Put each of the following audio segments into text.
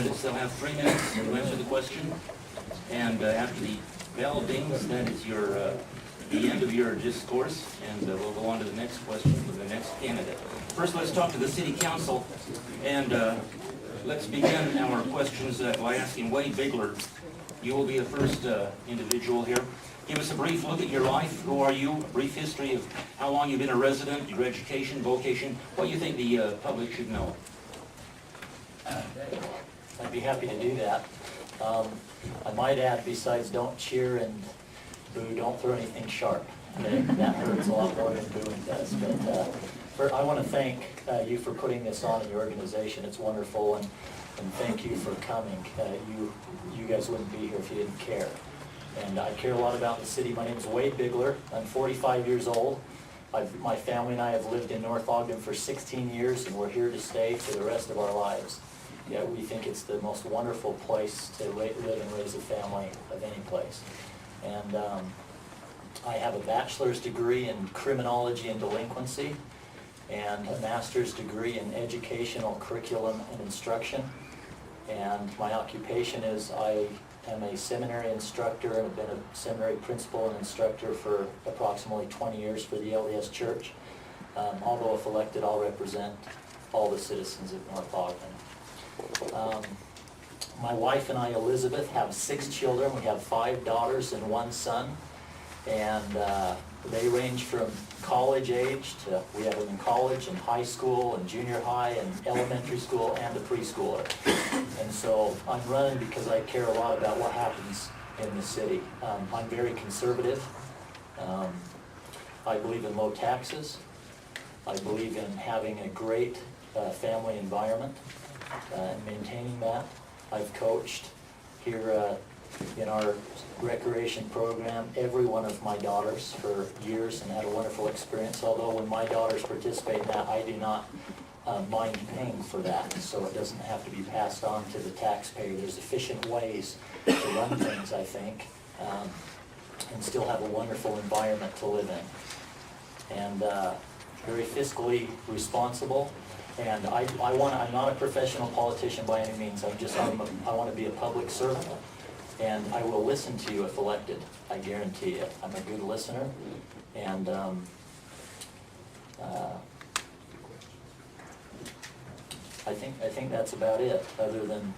candidates, they'll have 3 minutes to answer the question. And after the bell dings, that is the end of your discourse, and we'll go on to the next question with the next candidate. First, let's talk to the City Council, and let's begin our questions by asking Wade Bigler. You will be the first individual here. Give us a brief look at your life. Who are you? A brief history of how long you've been a resident, your education, vocation, what you think the public should know. I'd be happy to do that. I might add, besides don't cheer and boo, don't throw anything sharp. Okay? That hurts a lot more than booing does. But I want to thank you for putting this on in your organization. It's wonderful, and thank you for coming. You guys wouldn't be here if you didn't care. And I care a lot about the city. My name is Wade Bigler. I'm 45 years old. My family and I have lived in North Ogden for 16 years, and we're here to stay for the rest of our lives. Yeah, we think it's the most wonderful place to live and raise a family of any place. And I have a bachelor's degree in criminology and delinquency, and a master's degree in educational curriculum and instruction. And my occupation is I am a seminary instructor and have been a seminary principal and instructor for approximately 20 years for the LDS Church. Although if elected, I'll represent all the citizens of North Ogden. My wife and I, Elizabeth, have 6 children. We have 5 daughters and 1 son. And they range from college age to, we have them in college and high school and junior high and elementary school and a preschooler. And so I'm running because I care a lot about what happens in the city. I'm very conservative. I believe in low taxes. I believe in having a great family environment and maintaining that. I've coached here in our recreation program every one of my daughters for years and had a wonderful experience, although when my daughters participate in that, I do not mind paying for that, so it doesn't have to be passed on to the taxpayer. There's efficient ways to run things, I think, and still have a wonderful environment to live in. And very fiscally responsible. And I'm not a professional politician by any means. I want to be a public servant. And I will listen to you if elected. I guarantee it. I'm a good listener. And I think that's about it. Other than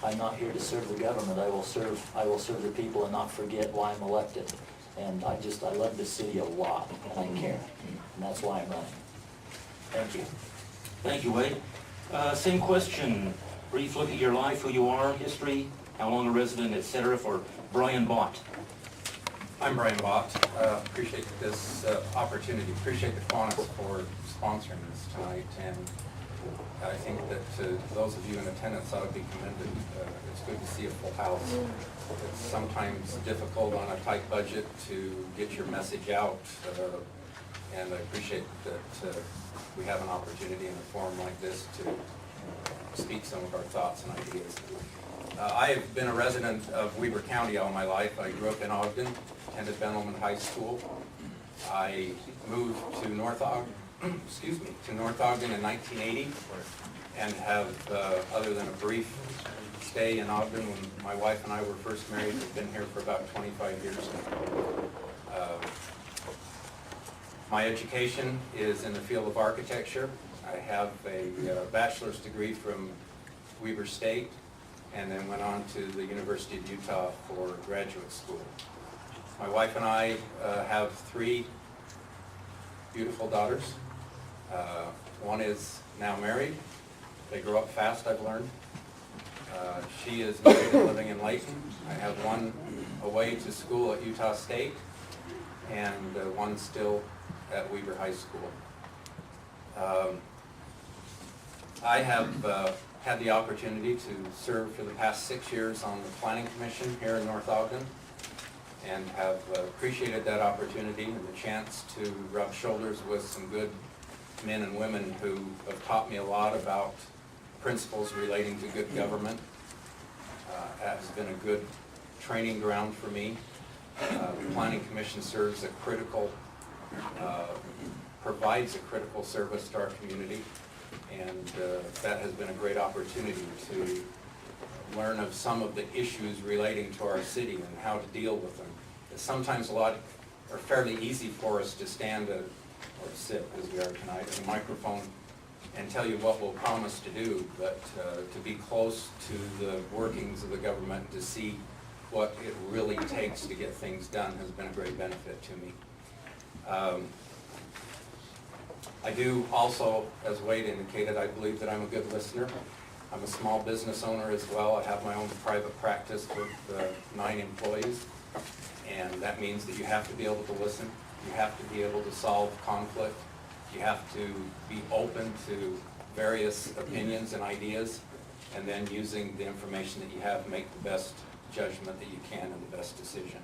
I'm not here to serve the government. I will serve the people and not forget why I'm elected. And I love the city a lot, and I care. And that's why I'm running. Thank you. Thank you, Wade. Same question. Brief look at your life, who you are, history, how long a resident, etc. for Brian Bott. I'm Brian Bott. Appreciate this opportunity. Appreciate the Kiwanis for sponsoring this tonight. And I think that those of you in attendance ought to be commended. It's good to see a full house. It's sometimes difficult on a tight budget to get your message out. And I appreciate that we have an opportunity in a forum like this to speak some of our thoughts and ideas. I have been a resident of Weber County all my life. I grew up in Ogden, attended Benelman High School. I moved to North Ogden, in 1980, and have, other than a brief stay in Ogden when my wife and I were first married, we've been here for about 25 years now. My education is in the field of architecture. I have a bachelor's degree from Weber State, and then went on to the University of Utah for graduate school. My wife and I have 3 beautiful daughters. One is now married. They grow up fast, I've learned. She is married and living in Layton. I have one away to school at Utah State, and one still at Weber High School. I have had the opportunity to serve for the past 6 years on the Planning Commission here in North Ogden, and have appreciated that opportunity and the chance to rub shoulders with some good men and women who have taught me a lot about principles relating to good government. That has been a good training ground for me. The Planning Commission serves a critical, provides a critical service to our community. And that has been a great opportunity to learn of some of the issues relating to our city and how to deal with them. It's sometimes are fairly easy for us to stand or sit, as we are tonight, at a microphone and tell you what we'll promise to do, but to be close to the workings of the government, to see what it really takes to get things done has been a great benefit to me. I do also, as Wade indicated, I believe that I'm a good listener. I'm a small business owner as well. I have my own private practice with 9 employees, and that means that you have to be able to listen. You have to be able to solve conflict. You have to be open to various opinions and ideas, and then using the information that you have, make the best judgment that you can and the best decision.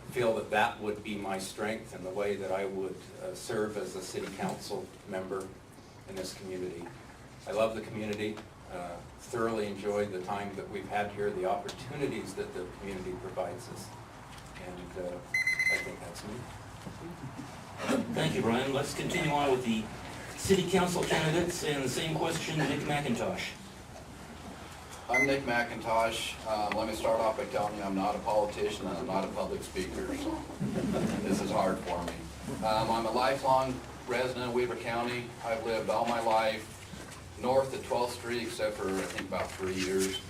I feel that that would be my strength and the way that I would serve as a city council member in this community. I love the community, thoroughly enjoyed the time that we've had here, the opportunities that the community provides us, and I think that's me. Thank you, Brian. Let's continue on with the city council candidates, and the same question, Nick McIntosh. I'm Nick McIntosh. Let me start off by telling you I'm not a politician and I'm not a public speaker, so this is hard for me. I'm a lifelong resident of Weber County. I've lived all my life north of 12th Street except for I think about 3 years.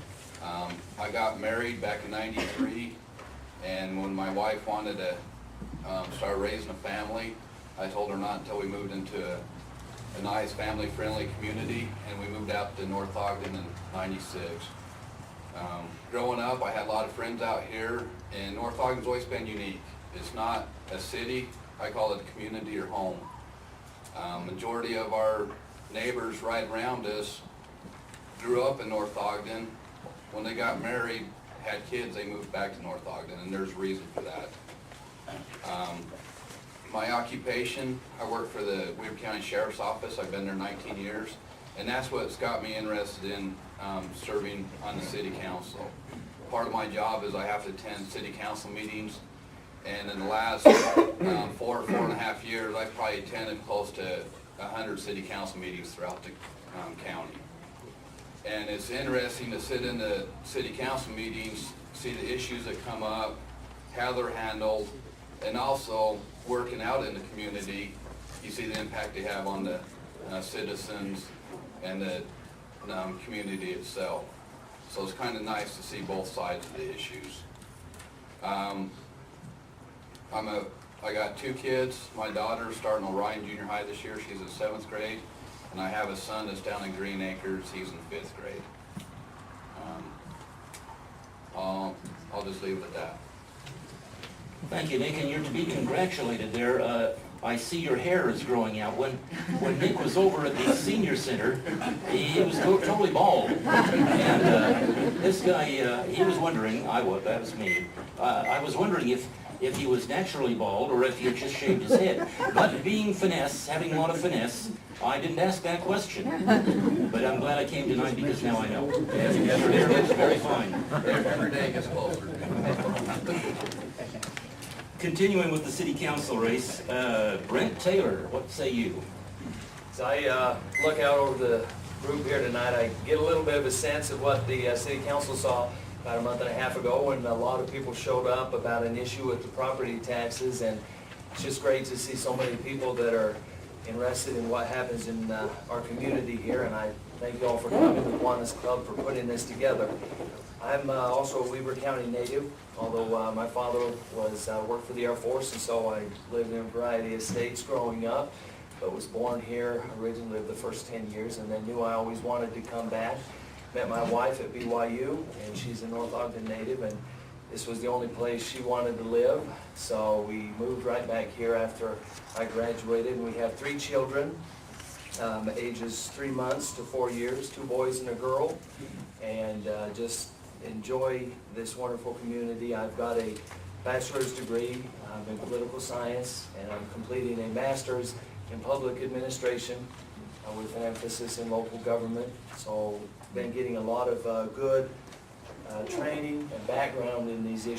I got married back in '93, and when my wife wanted to start raising a family, I told her not until we moved into a nice family-friendly community, and we moved out to North Ogden in '96. Growing up, I had a lot of friends out here, and North Ogden's always been unique. It's not a city, I call it a community or home. Majority of our neighbors right around us grew up in North Ogden. When they got married, had kids, they moved back to North Ogden, and there's a reason for that. My occupation, I work for the Weber County Sheriff's Office. I've been there 19 years, and that's what's got me interested in serving on the city council. Part of my job is I have to attend city council meetings, and in the last 4.5 years, I've probably attended close to 100 city council meetings throughout the county. And it's interesting to sit in the city council meetings, see the issues that come up, how they're handled, and also working out in the community, you see the impact they have on the citizens and the community itself. So it's kind of nice to see both sides of the issues. I got 2 kids. My daughter's starting Orion Junior High this year. She's in 7th grade. And I have a son that's down in Green Acres. He's in 5th grade. I'll just leave it at that. Thank you, Nick, and you're to be congratulated there. I see your hair is growing out. When Nick was over at the senior center, he was totally bald. And this guy, he was wondering, that was me, I was wondering if he was naturally bald or if he had just shaved his head. But being having a lot of finesse, I didn't ask that question. But I'm glad I came tonight because now I know. Your hair looks very fine. Every day gets closer. Continuing with the city council race, Brent Taylor, what say you? As I look out over the group here tonight, I get a little bit of a sense of what the city council saw about a month and a half ago when a lot of people showed up about an issue with the property taxes, and it's just great to see so many people that are interested in what happens in our community here, and I thank you all for coming to the Kiwanis Club for putting this together. I'm also a Weber County native, although my father worked for the Air Force, and so I lived in a variety of states growing up, but was born here, originally lived the first 10 years, and then knew I always wanted to come back. Met my wife at BYU, and she's a North Ogden native, and this was the only place she wanted to live, so we moved right back here after I graduated, and we have 3 children, ages 3 months to 4 years, 2 boys and a girl, and just enjoy this wonderful community. I've got a bachelor's degree in political science, and I'm completing a master's in public administration with an emphasis in local government. So been getting a lot of good training and background in these issues.